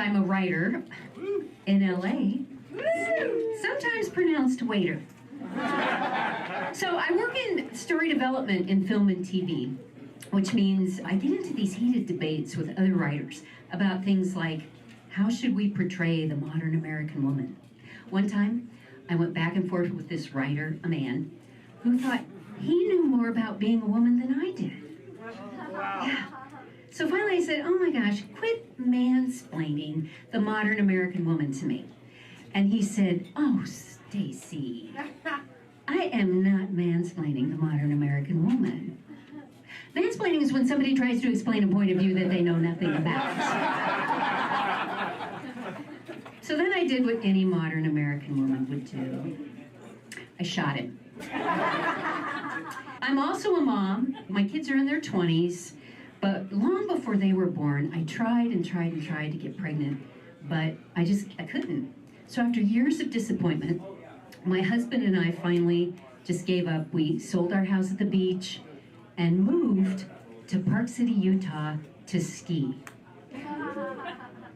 I'm a writer in LA, sometimes pronounced waiter. So I work in story development in film and TV, which means I get into these heated debates with other writers about things like, how should we portray the modern American woman? One time, I went back and forth with this writer, a man, who thought he knew more about being a woman than I did. Yeah. So finally I said, oh my gosh, quit mansplaining the modern American woman to me. And he said, oh, Stacy, I am not mansplaining the modern American woman. Mansplaining is when somebody tries to explain a point of view that they know nothing about. So then I did what any modern American woman would do. I shot him. I'm also a mom. My kids are in their 20s, but long before they were born, I tried and tried and tried to get pregnant, but I couldn't. So after years of disappointment, my husband and I finally just gave up. We sold our house at the beach and moved to Park City, Utah to ski.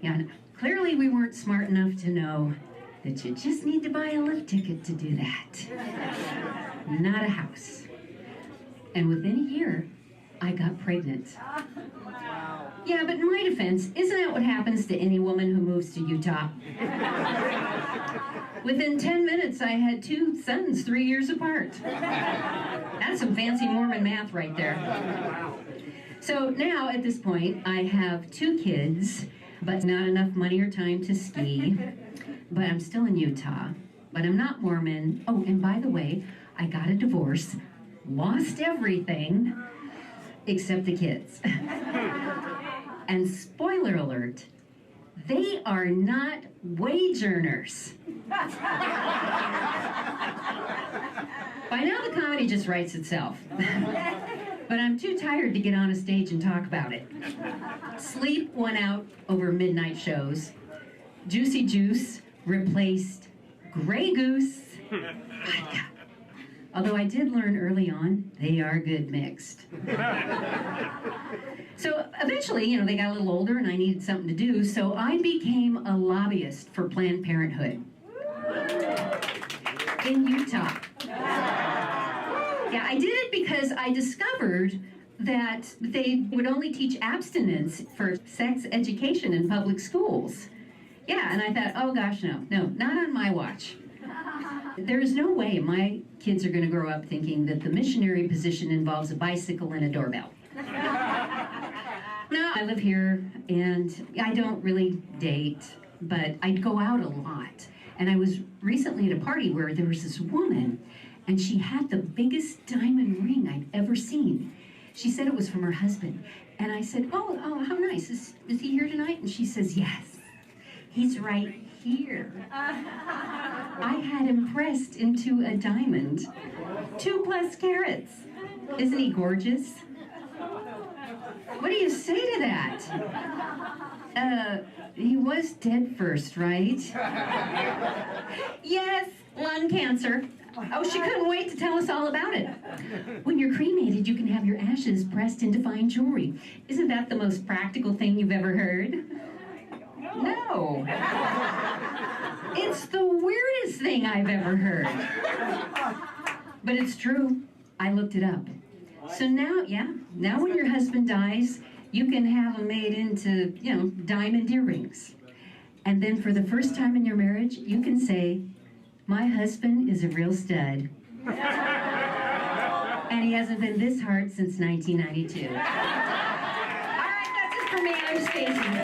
Yeah, clearly we weren't smart enough to know that you just need to buy a lift ticket to do that, not a house. And within a year, I got pregnant. Yeah, but in my defense, isn't that what happens to any woman who moves to Utah? Within 10 minutes, I had 2 sons 3 years apart. That's some fancy Mormon math right there. So now, at this point, I have 2 kids, but not enough money or time to ski. But I'm still in Utah, but I'm not Mormon. Oh, and by the way, I got a divorce, lost everything, except the kids. And spoiler alert, they are not wage earners. By now the comedy just writes itself. But I'm too tired to get on a stage and talk about it. Sleep went out over midnight shows. Juicy Juice replaced Grey Goose. Although I did learn early on, they are good mixed. So eventually, they got a little older and I needed something to do, so I became a lobbyist for Planned Parenthood in Utah. Yeah, I did it because I discovered that they would only teach abstinence for sex education in public schools. Yeah, and I thought, oh gosh, no, not on my watch. There is no way my kids are going to grow up thinking that the missionary position involves a bicycle and a doorbell. No, I live here and I don't really date, but I go out a lot. And I was recently at a party where there was this woman and she had the biggest diamond ring I'd ever seen. She said it was from her husband. And I said, oh, how nice. Is he here tonight? And she says, yes, he's right here. I had him pressed into a diamond, 2+ carats. Isn't he gorgeous? What do you say to that? He was dead first, right? Yes, lung cancer. Oh, she couldn't wait to tell us all about it. When you're cremated, you can have your ashes pressed into fine jewelry. Isn't that the most practical thing you've ever heard? No. It's the weirdest thing I've ever heard. But it's true. I looked it up. So now when your husband dies, you can have them made into, diamond earrings. And then for the first time in your marriage, you can say, my husband is a real stud. And he hasn't been this hard since 1992. All right, that's it for me. I'm Stacy.